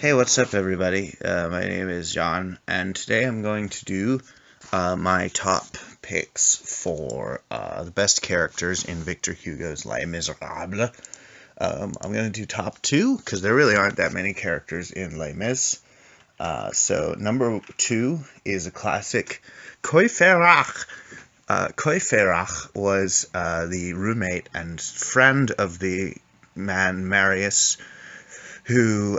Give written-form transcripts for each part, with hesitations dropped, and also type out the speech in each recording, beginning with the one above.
Hey, what's up, everybody? My name is John, and today I'm going to do my top picks for the best characters in Victor Hugo's Les Miserables. I'm going to do top two because there really aren't that many characters in Les Mis. So number two is a classic, Courfeyrac. Courfeyrac was the roommate and friend of the man Marius, who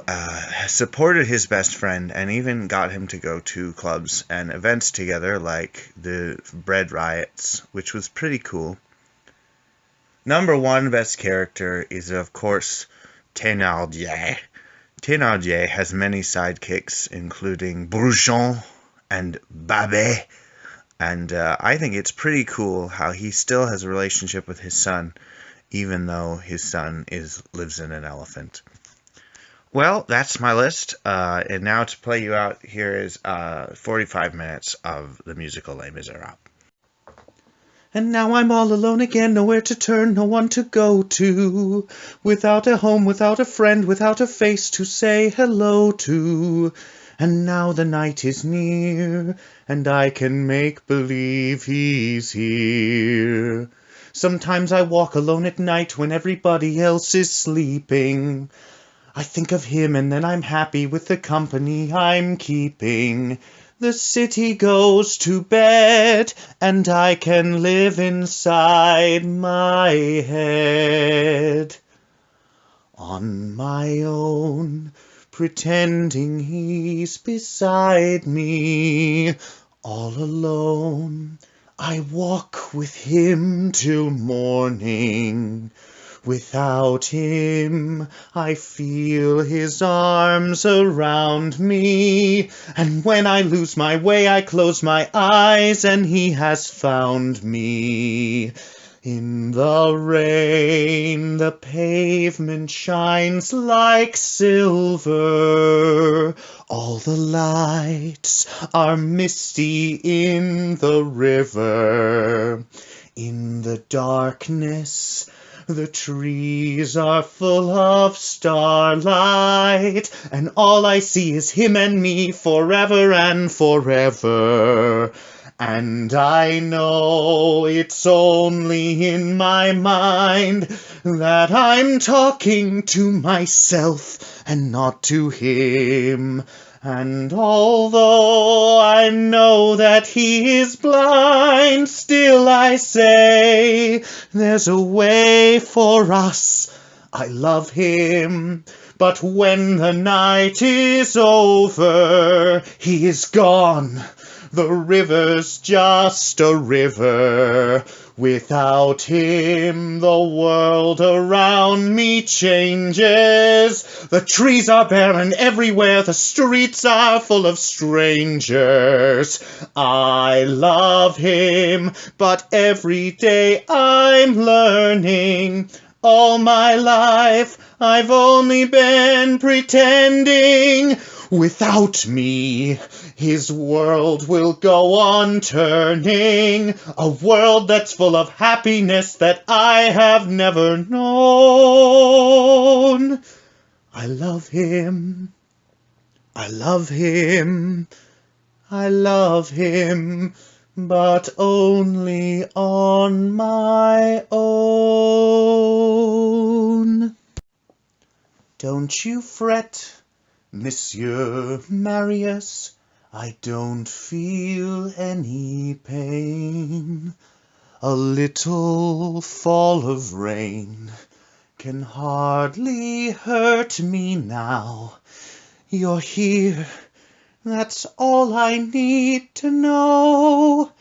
supported his best friend and even got him to go to clubs and events together like the Bread Riots, which was pretty cool. Number one best character is, of course, Thénardier. Thénardier has many sidekicks, including Brujon and Babet, and I think it's pretty cool how he still has a relationship with his son, even though his son lives in an elephant. Well, that's my list, and now to play you out, here is 45 minutes of the musical Les Miserables. And now I'm all alone again, nowhere to turn, no one to go to, without a home, without a friend, without a face to say hello to. And now the night is near, and I can make believe he's here. Sometimes I walk alone at night when everybody else is sleeping. I think of him and then I'm happy with the company I'm keeping. The city goes to bed and I can live inside my head. On my own, pretending he's beside me. All alone, I walk with him till morning. Without him, I feel his arms around me, and when I lose my way, I close my eyes, and he has found me. In the rain, the pavement shines like silver. All the lights are misty in the river. In the darkness, the trees are full of starlight, and all I see is him and me forever and forever. And I know it's only in my mind that I'm talking to myself and not to him. And although I know that he is blind, still I say there's a way for us. I love him, but when the night is over, he is gone. The river's just a river. Without him, the world around me changes. The trees are barren everywhere, the streets are full of strangers. I love him, but every day I'm learning. All my life, I've only been pretending. Without me, his world will go on turning, a world that's full of happiness that I have never known. I love him, I love him, I love him, but only on my own. Don't you fret, Monsieur Marius, I don't feel any pain. A little fall of rain can hardly hurt me now. You're here, that's all I need to know.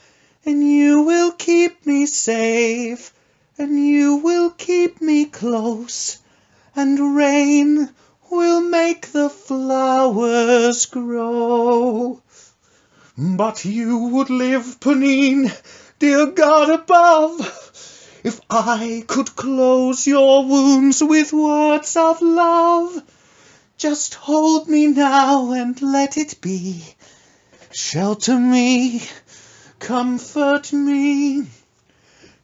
And you will keep me safe, and you will keep me close, and rain will make the flowers grow. But you would live, Panine, dear God above, if I could close your wounds with words of love. Just hold me now and let it be. Shelter me, comfort me.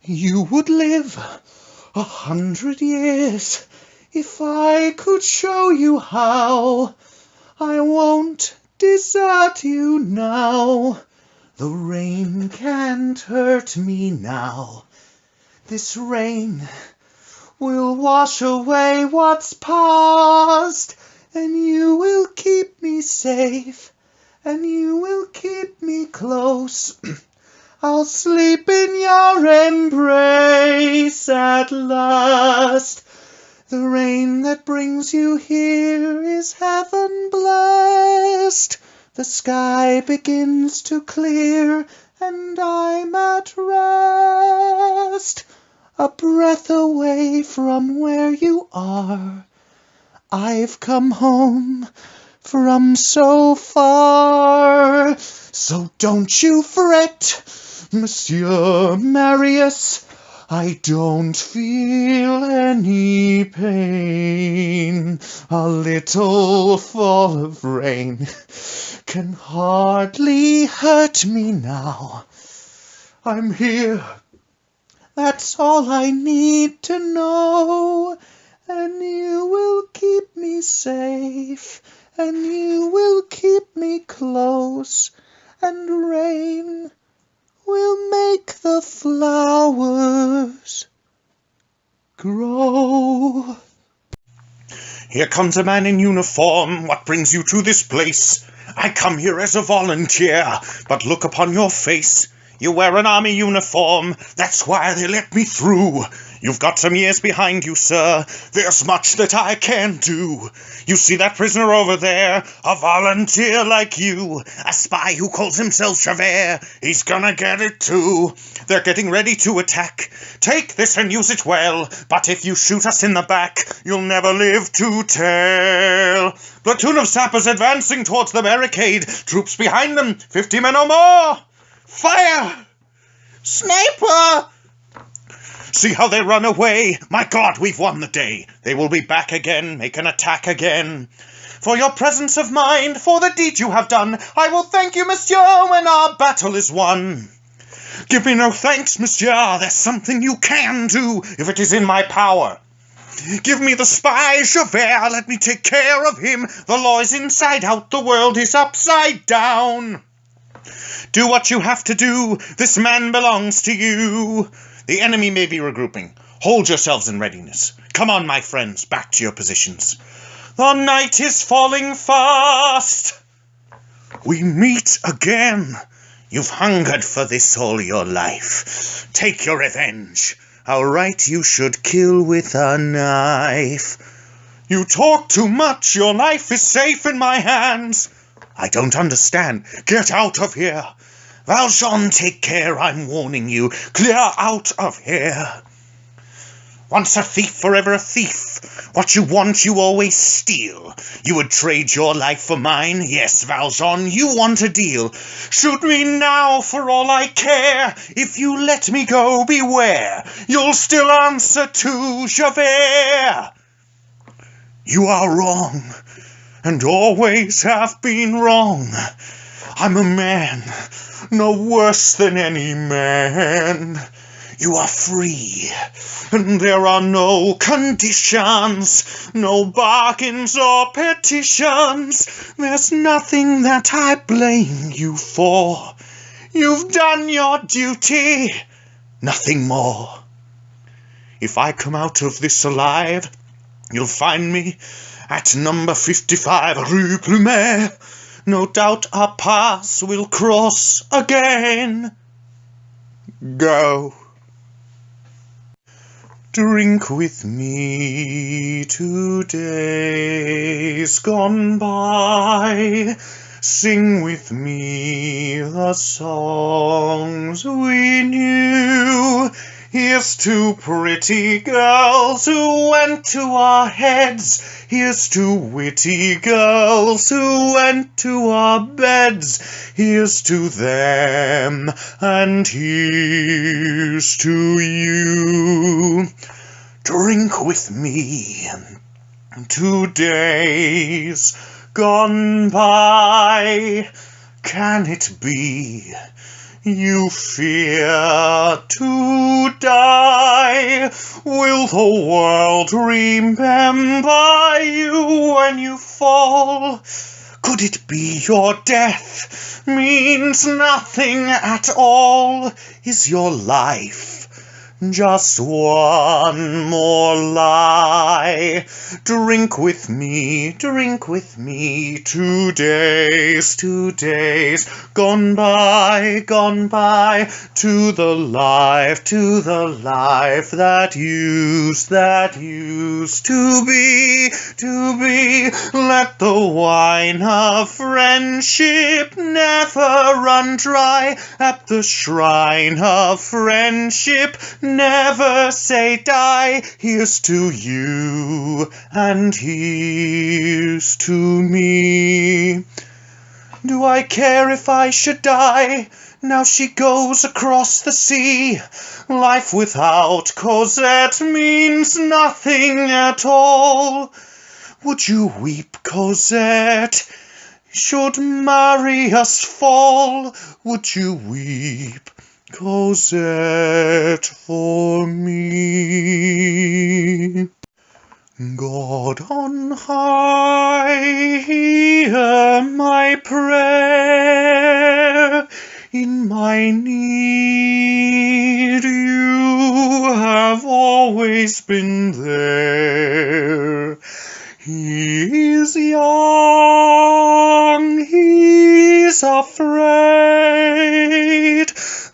You would live 100 years if I could show you how. I won't desert you now. The rain can't hurt me now. This rain will wash away what's past, and you will keep me safe, and you will keep me close. I'll sleep in your embrace at last. The rain that brings you here is heaven blessed. The sky begins to clear, and I'm at rest. A breath away from where you are. I've come home from so far. So don't you fret, Monsieur Marius. I don't feel any pain. A little fall of rain can hardly hurt me now. I'm here. That's all I need to know. And you will keep me safe, and you will keep me close, and rain will make the flowers grow. Here comes a man in uniform. What brings you to this place? I come here as a volunteer, but look upon your face. You wear an army uniform. That's why they let me through. You've got some years behind you, sir. There's much that I can do. You see that prisoner over there? A volunteer like you. A spy who calls himself Javert. He's gonna get it too. They're getting ready to attack. Take this and use it well. But if you shoot us in the back, you'll never live to tell. Platoon of sappers advancing towards the barricade. Troops behind them. 50 men or more. Fire! Sniper! See how they run away. My God, we've won the day. They will be back again, make an attack again. For your presence of mind, for the deed you have done, I will thank you, monsieur, when our battle is won. Give me no thanks, monsieur. There's something you can do, if it is in my power. Give me the spy, Javert. Let me take care of him. The law is inside out. The world is upside down. Do what you have to do. This man belongs to you. The enemy may be regrouping. Hold yourselves in readiness. Come on, my friends, back to your positions. The night is falling fast. We meet again. You've hungered for this all your life. Take your revenge. How right you should kill with a knife. You talk too much. Your life is safe in my hands. I don't understand. Get out of here. Valjean, take care, I'm warning you. Clear out of here. Once a thief, forever a thief. What you want, you always steal. You would trade your life for mine. Yes, Valjean, you want a deal. Shoot me now for all I care. If you let me go, beware. You'll still answer to Javert. You are wrong, and always have been wrong. I'm a man, no worse than any man. You are free, and there are no conditions, no bargains or petitions. There's nothing that I blame you for. You've done your duty, nothing more. If I come out of this alive, you'll find me at number 55 Rue Plumet. No doubt our paths will cross again. Go. Drink with me 2 days gone by. Sing with me the songs we knew. Here's 2 pretty girls who went to our heads. Here's 2 witty girls who went to our beds. Here's to them, and here's to you. Drink with me 2 days gone by. Can it be you fear to die? Will the world remember you when you fall? Could it be your death means nothing at all? Is your life just one more lie? Drink with me, 2 days, 2 days, gone by, to the life that used to be. Let the wine of friendship never run dry at the shrine of friendship. Never say die. Here's to you and here's to me. Do I care if I should die? Now she goes across the sea. Life without Cosette means nothing at all. Would you weep, Cosette? Should Marius fall? Would you weep, Cosette, for me? God on high, hear my prayer. In my need, you have always been there. He is young, he's afraid.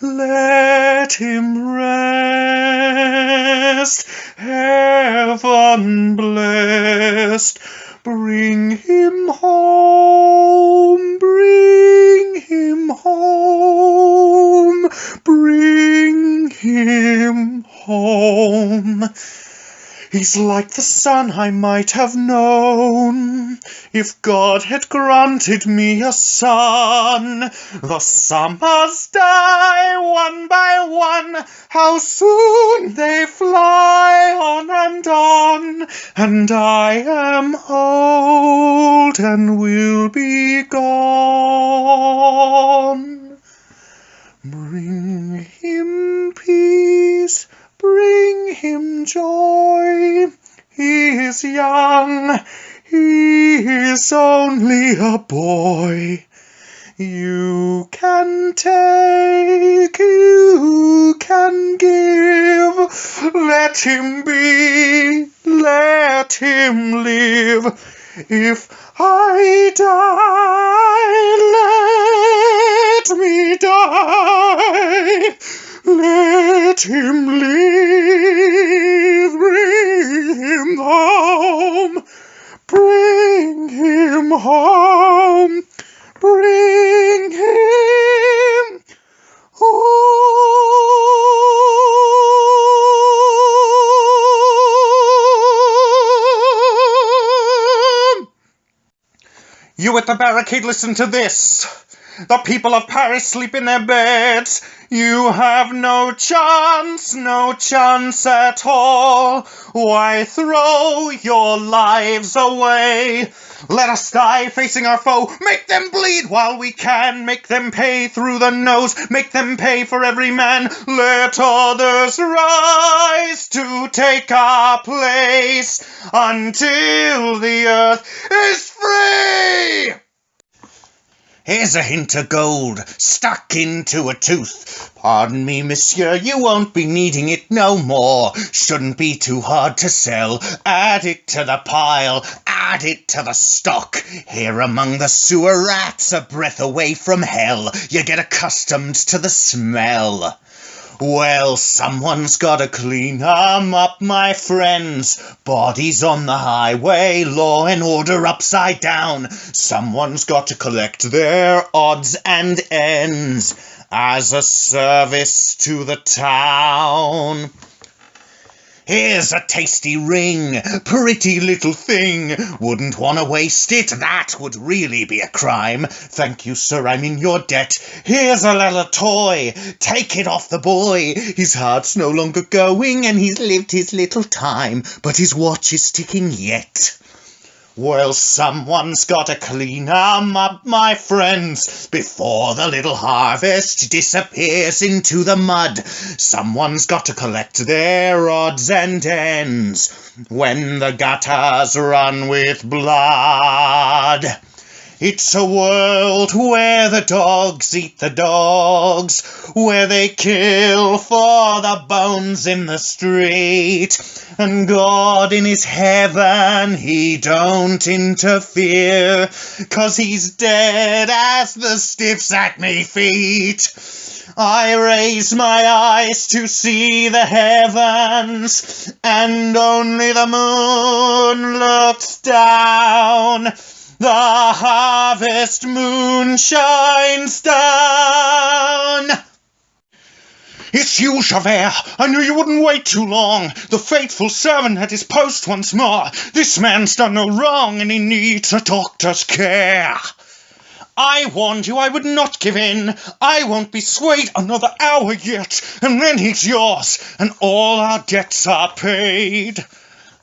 Let him rest, heaven blessed. Bring him home, bring him home, bring him home. He's like the son I might have known if God had granted me a son. The summers die one by one, how soon they fly on, and I am old and will be gone. Bring him peace, bring him joy. He is young, he is only a boy. You can take, you can give. Let him be, let him live. If I die, let me die. Let him live, bring him home, bring him home, bring him home. You at the barricade, listen to this. The people of Paris sleep in their beds. You have no chance at all. Why throw your lives away? Let us die facing our foe. Make them bleed while we can. Make them pay through the nose. Make them pay for every man. Let others rise to take our place until the earth is free. Here's a hint of gold, stuck into a tooth. Pardon me, monsieur, you won't be needing it no more. Shouldn't be too hard to sell. Add it to the pile, add it to the stock. Here among the sewer rats, a breath away from hell. You get accustomed to the smell. Well, someone's gotta clean 'em up, my friends. Bodies on the highway, law and order upside down. Someone's got to collect their odds and ends as a service to the town. Here's a tasty ring, pretty little thing. Wouldn't want to waste it, that would really be a crime. Thank you, sir, I'm in your debt. Here's a little toy, take it off the boy. His heart's no longer going and he's lived his little time, but his watch is ticking yet. Well, someone's gotta clean 'em up, my friends, before the little harvest disappears into the mud. Someone's got to collect their odds and ends when the gutters run with blood. It's a world where the dogs eat the dogs, where they kill for the bones in the street. And God in his heaven, he don't interfere, 'cause he's dead as the stiffs at me feet. I raise my eyes to see the heavens, and only the moon looks down. The harvest moon shines down. It's you, Javert. I knew you wouldn't wait too long. The faithful servant at his post once more. This man's done no wrong, and he needs a doctor's care. I warned you I would not give in. I won't be swayed another hour yet, and then he's yours, and all our debts are paid.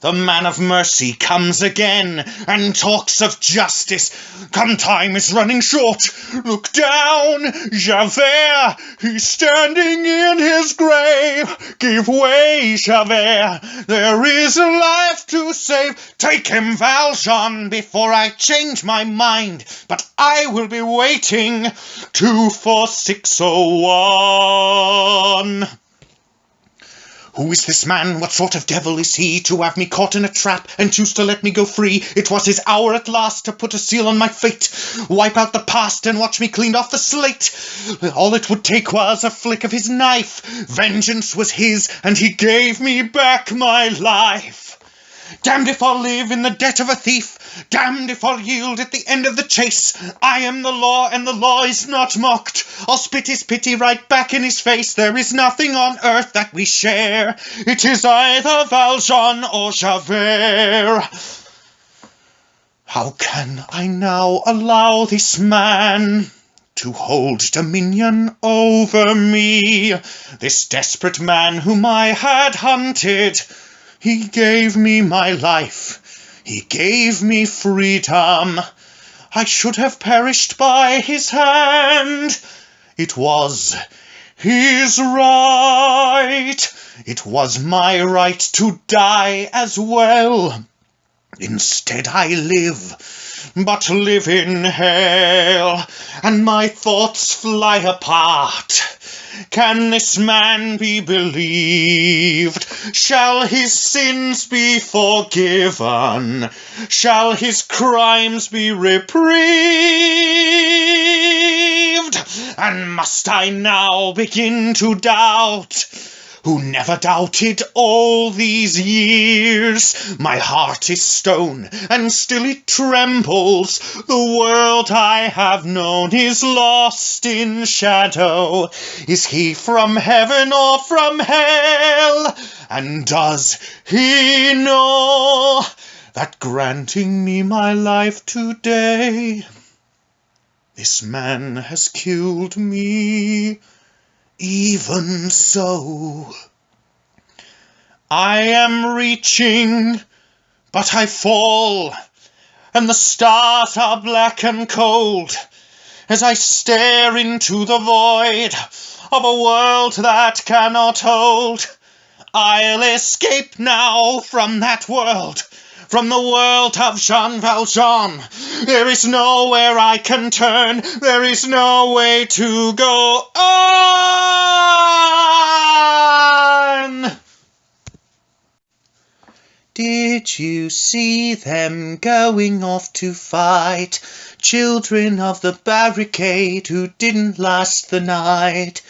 The man of mercy comes again and talks of justice. Come, time is running short. Look down, Javert, he's standing in his grave. Give way, Javert, there is a life to save. Take him, Valjean, before I change my mind. But I will be waiting 24601. Who is this man? What sort of devil is he, to have me caught in a trap and choose to let me go free? It was his hour at last to put a seal on my fate, wipe out the past and watch me cleaned off the slate. All it would take was a flick of his knife. Vengeance was his, and he gave me back my life. Damned if I'll live in the debt of a thief. Damned if I'll yield at the end of the chase. I am the law, and the law is not mocked. I'll spit his pity right back in his face. There is nothing on earth that we share. It is either Valjean or Javert. How can I now allow this man to hold dominion over me? This desperate man whom I had hunted. He gave me my life. He gave me freedom. I should have perished by his hand. It was his right. It was my right to die as well. Instead I live, but live in hell, and my thoughts fly apart. Can this man be believed? Shall his sins be forgiven? Shall his crimes be reprieved? And must I now begin to doubt? Who never doubted all these years? My heart is stone, and still it trembles. The world I have known is lost in shadow. Is he from heaven or from hell? And does he know that granting me my life today, this man has killed me? Even so, I am reaching, but I fall, and the stars are black and cold, as I stare into the void of a world that cannot hold. I'll escape now from that world, from the world of Jean Valjean. There is nowhere I can turn, there is no way to go on. Did you see them going off to fight? Children of the barricade who didn't last the night.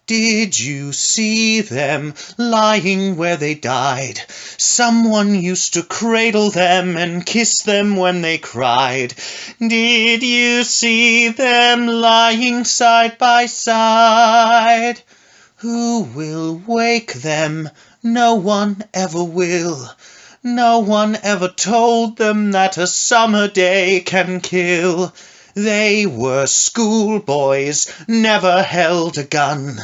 Did you see them lying where they died? Someone used to cradle them and kiss them when they cried. Did you see them lying side by side? Who will wake them? No one ever will. No one ever told them that a summer day can kill. They were schoolboys, never held a gun,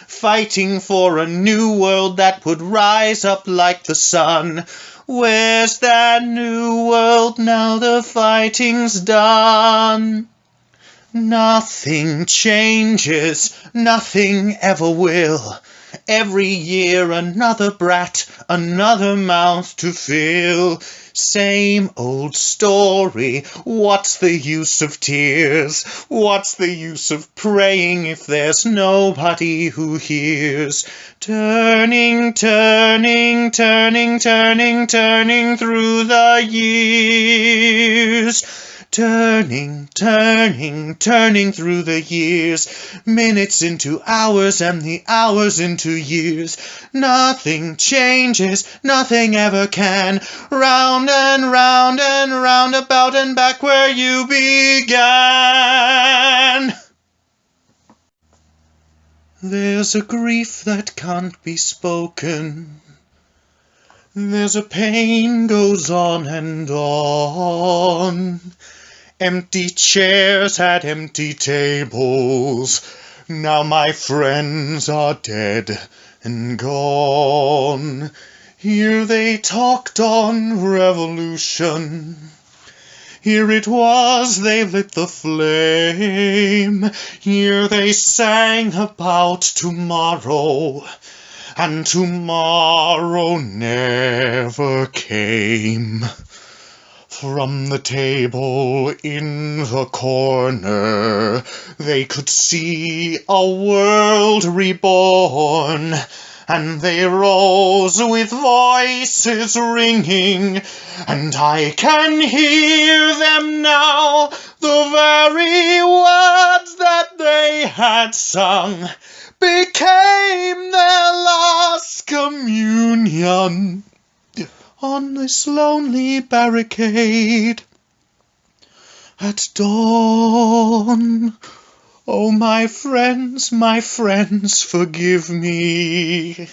fighting for a new world that would rise up like the sun. Where's that new world now the fighting's done? Nothing changes, nothing ever will. Every year another brat, another mouth to fill. Same old story, what's the use of tears? What's the use of praying if there's nobody who hears? Turning, turning, turning, turning, turning through the years. Turning, turning, turning through the years, minutes into hours and the hours into years. Nothing changes, nothing ever can. Round and round and round about and back where you began. There's a grief that can't be spoken. There's a pain goes on and on. Empty chairs at empty tables. Now my friends are dead and gone. Here they talked on revolution. Here it was they lit the flame. Here they sang about tomorrow. And tomorrow never came. From the table in the corner, they could see a world reborn, and they rose with voices ringing, and I can hear them now, the very words that they had sung became their last communion. On this lonely barricade at dawn. Oh, my friends, forgive me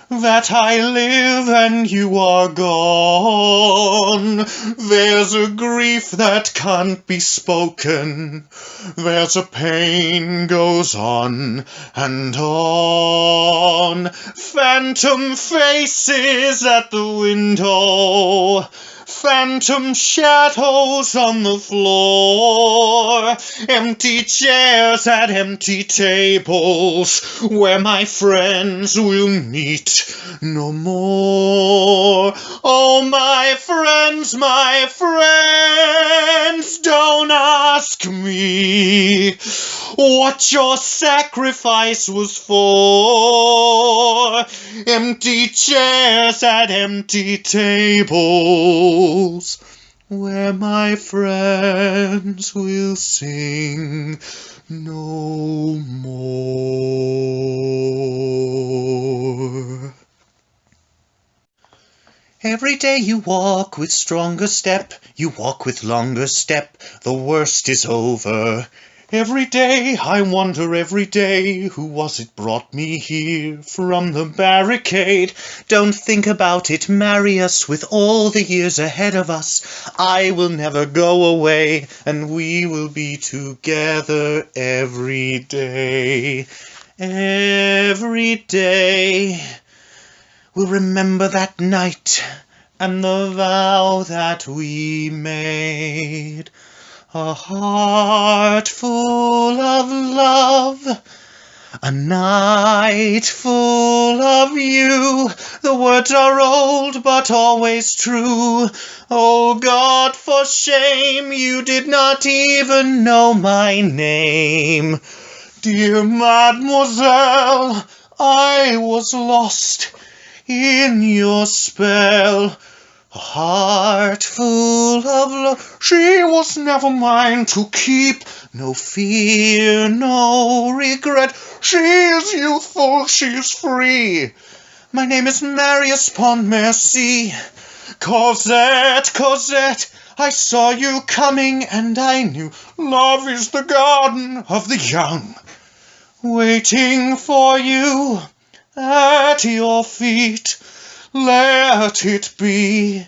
that I live and you are gone. There's a grief that can't be spoken. There's a pain goes on and on. Phantom faces at the window. Phantom shadows on the floor, empty chairs at empty tables, where my friends will meet no more. Oh, my friends, don't ask me what your sacrifice was for. Empty chairs at empty tables, where my friends will sing no more. Every day you walk with stronger step, you walk with longer step, the worst is over. Every day I wonder, every day, who was it brought me here from the barricade? Don't think about it, marry us with all the years ahead of us. I will never go away, and we will be together every day. Every day we'll remember that night and the vow that we made. A heart full of love, a night full of you. The words are old but always true. Oh God, for shame, you did not even know my name. Dear mademoiselle, I was lost in your spell. A heart full of love, she was never mine to keep. No fear, no regret, she is youthful, she is free. My name is Marius Pontmercy. Cosette, Cosette, I saw you coming and I knew love is the garden of the young. Waiting for you at your feet. Let it be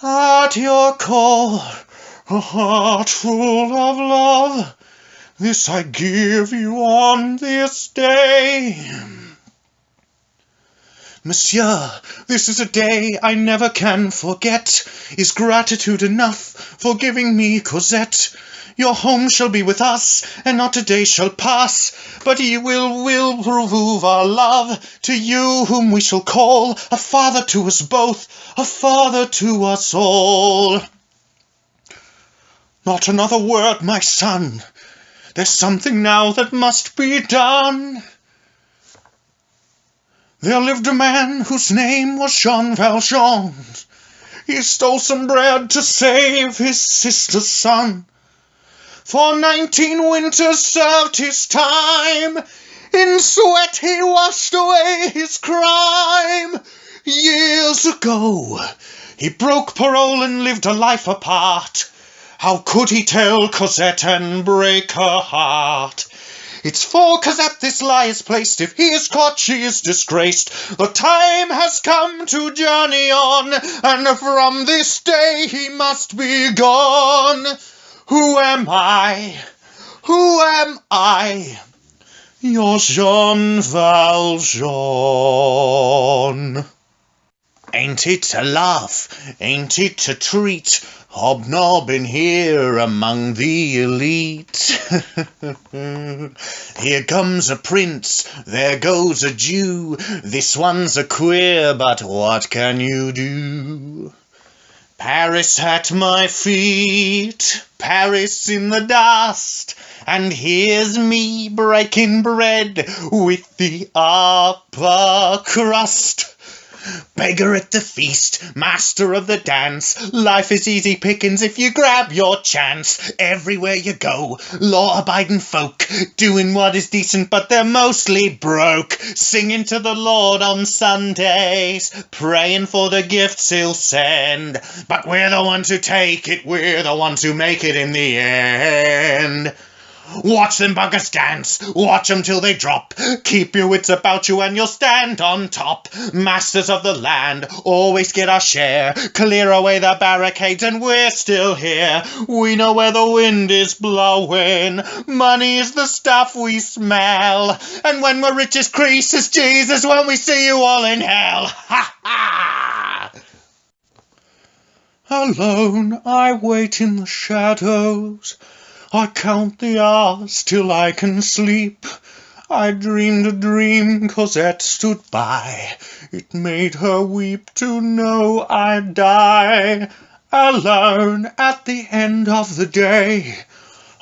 at your call, a heart full of love. This I give you on this day. Monsieur, this is a day I never can forget. Is gratitude enough for giving me Cosette? Your home shall be with us, and not a day shall pass, but he will prove our love to you, whom we shall call a father to us both, a father to us all. Not another word, my son. There's something now that must be done. There lived a man whose name was Jean Valjean. He stole some bread to save his sister's son. For 19 winters served his time. In sweat he washed away his crime. Years ago, he broke parole and lived a life apart. How could he tell Cosette and break her heart? It's for Cosette this lie is placed. If he is caught, she is disgraced. The time has come to journey on, and from this day he must be gone. Who am I? Who am I? Your Jean Valjean. Ain't it a laugh? Ain't it a treat? Hobnobbing here among the elite. Here comes a prince, there goes a Jew. This one's a queer, but what can you do? Paris at my feet, Paris in the dust, and here's me breaking bread with the upper crust. Beggar at the feast, master of the dance, life is easy pickings if you grab your chance. Everywhere you go, law-abiding folk, doing what is decent but they're mostly broke, singing to the Lord on Sundays, praying for the gifts he'll send. But we're the ones who take it, we're the ones who make it in the end. Watch them buggers dance, watch them till they drop. Keep your wits about you and you'll stand on top. Masters of the land, always get our share. Clear away the barricades and we're still here. We know where the wind is blowing. Money is the stuff we smell. And when we're rich as Croesus, Jesus, when we see you all in hell. Ha ha! Alone I wait in the shadows. I count the hours till I can sleep. I dreamed a dream, Cosette stood by. It made her weep to know I'd die. Alone at the end of the day.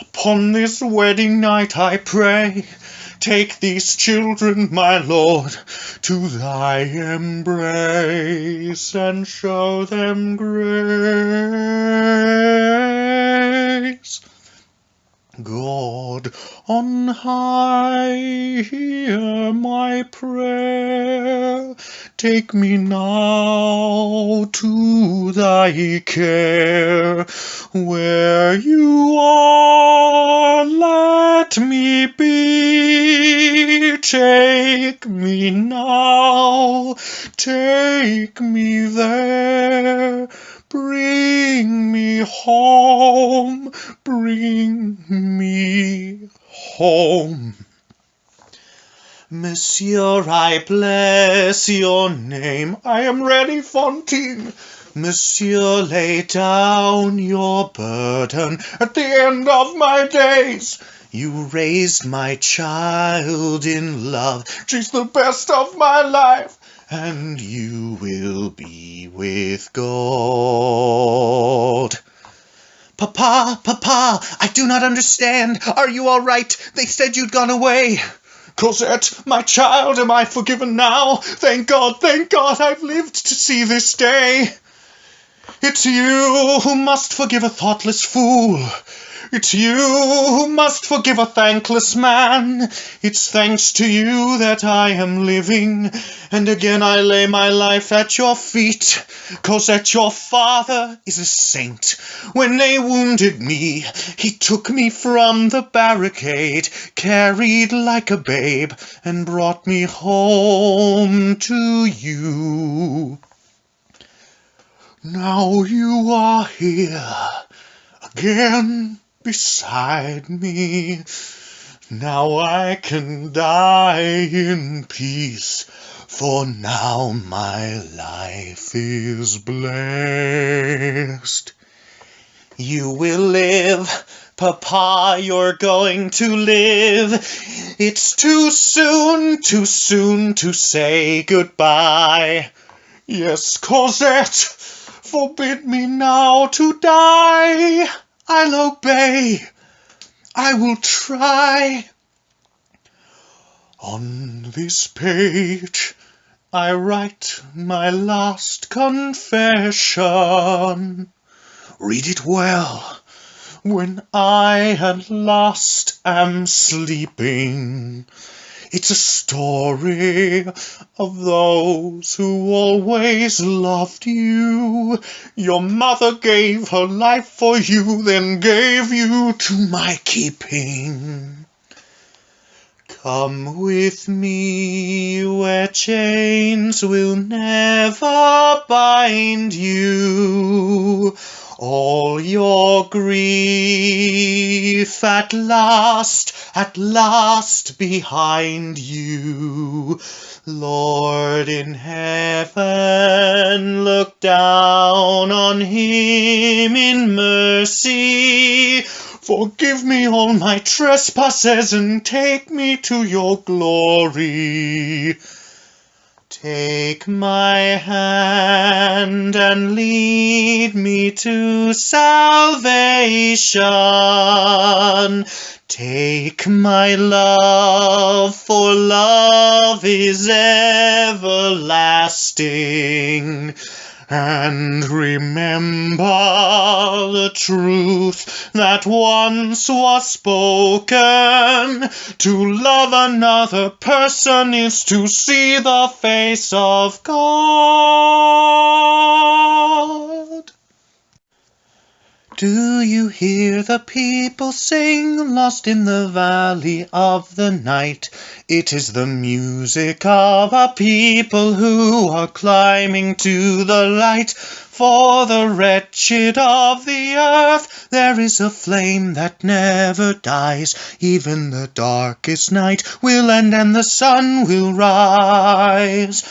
Upon this wedding night I pray. Take these children, my Lord, to thy embrace, and show them grace. God on high, hear my prayer. Take me now to thy care. Where you are, let me be. Take me now, take me there. Bring me home, bring me home. Monsieur, I bless your name. I am ready, Fantine. Monsieur, lay down your burden at the end of my days. You raised my child in love. She's the best of my life. And you will be with God. Papa, Papa, I do not understand. Are you all right? They said you'd gone away. Cosette, my child, am I forgiven now? Thank God, I've lived to see this day. It's you who must forgive a thoughtless fool. It's you who must forgive a thankless man. It's thanks to you that I am living, and again I lay my life at your feet. Cosette, your father is a saint. When they wounded me, he took me from the barricade, carried like a babe, and brought me home to you. Now you are here again beside me. Now I can die in peace, for now my life is blessed. You will live, Papa, you're going to live. It's too soon to say goodbye. Yes, Cosette, forbid me now to die. I'll obey. I will try. On this page I write my last confession. Read it well. When I at last am sleeping, it's a story of those who always loved you. Your mother gave her life for you, then gave you to my keeping. Come with me where chains will never bind you. All your grief at last behind you. Lord in heaven, look down on him in mercy. Forgive me all my trespasses and take me to your glory. Take my hand and lead me to salvation. Take my love, for love is everlasting. And remember the truth that once was spoken. To love another person is to see the face of God. Do you hear the people sing, lost in the valley of the night? It is the music of a people who are climbing to the light. For the wretched of the earth there is a flame that never dies. Even the darkest night will end and the sun will rise.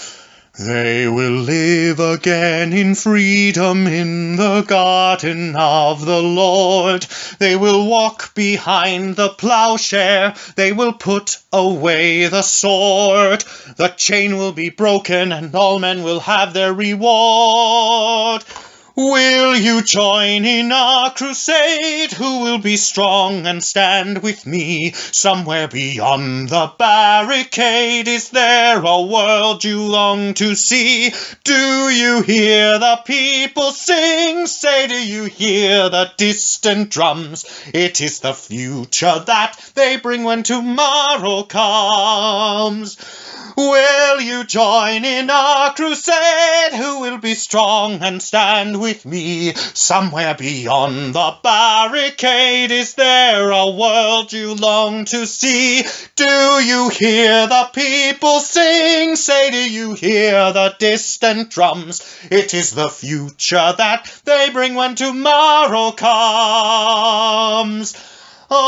They will live again in freedom in the garden of the Lord. They will walk behind the plowshare. They will put away the sword. The chain will be broken and all men will have their reward. Will you join in our crusade? Who will be strong and stand with me? Somewhere beyond the barricade, is there a world you long to see? Do you hear the people sing? Say, do you hear the distant drums? It is the future that they bring when tomorrow comes. Will you join in our crusade? Who will be strong and stand with me? Somewhere beyond the barricade, is there a world you long to see? Do you hear the people sing? Say, do you hear the distant drums? It is the future that they bring when tomorrow comes. Oh,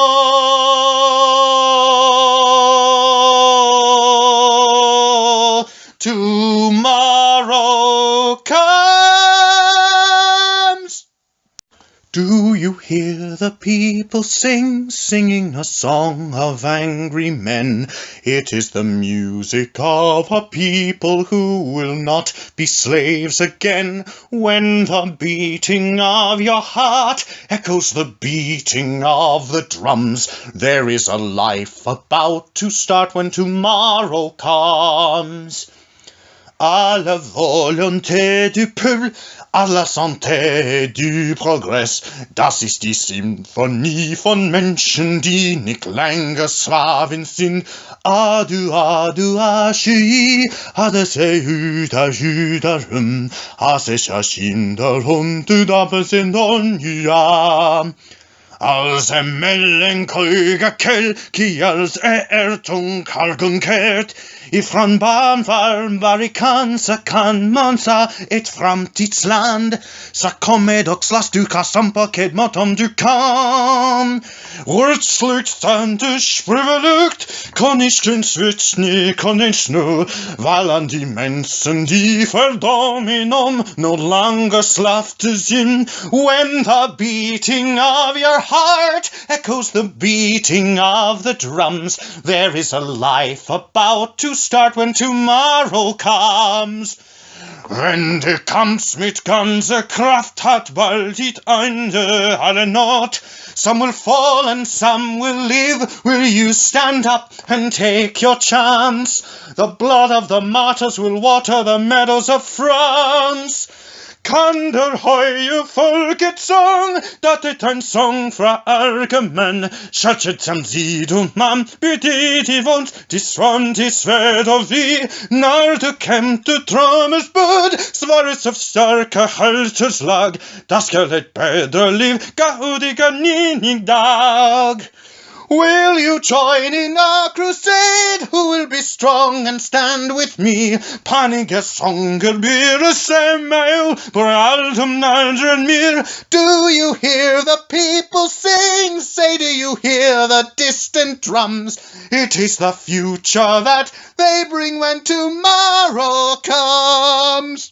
tomorrow comes. Do you hear the people sing, singing a song of angry men? It is the music of a people who will not be slaves again. When the beating of your heart echoes the beating of the drums, there is a life about to start when tomorrow comes. À la volonté du peuple, à la santé du Progress. Das ist die Symphonie von Menschen, die nicht länger Sklaven sind. Adu, adu, ashi, adese huda, judarum, asesha shindarum, tu dabesin ja. Als melancholige kveld, qui als tung kalgunkert, ifrån barnvarm så kan man sa ett framtidsland, så kom med och slåss du kassan på ked mot om du kan. Wordt slukt aan de sprüvelucht, kon ich den Switch nie, kon ich nu, weil an die Menschen, die verdommen no longer slafte sind. When the beating of your heart echoes the beating of the drums, there is a life about to start when tomorrow comes. Wenn der Kampf mit ganzer Kraft hat bald it Ende alle Not. Some will fall and some will live. Will you stand up and take your chance? The blood of the martyrs will water the meadows of France. Kan der høje folkesang, dat het en sang fra ærkemenn, skjøttet som sidomann, byttet i vondt, til svann, til sved og vi, når du kjente drømmes bud, svares av starka helters lag, da skal et bedre liv, gaudiga ninig dag. Will you join in a crusade? Who will be strong and stand with me? Paniga sånger blir semmel på alltom nærmere enn mer. Do you hear the people sing? Say, do you hear the distant drums? It is the future that they bring when tomorrow comes.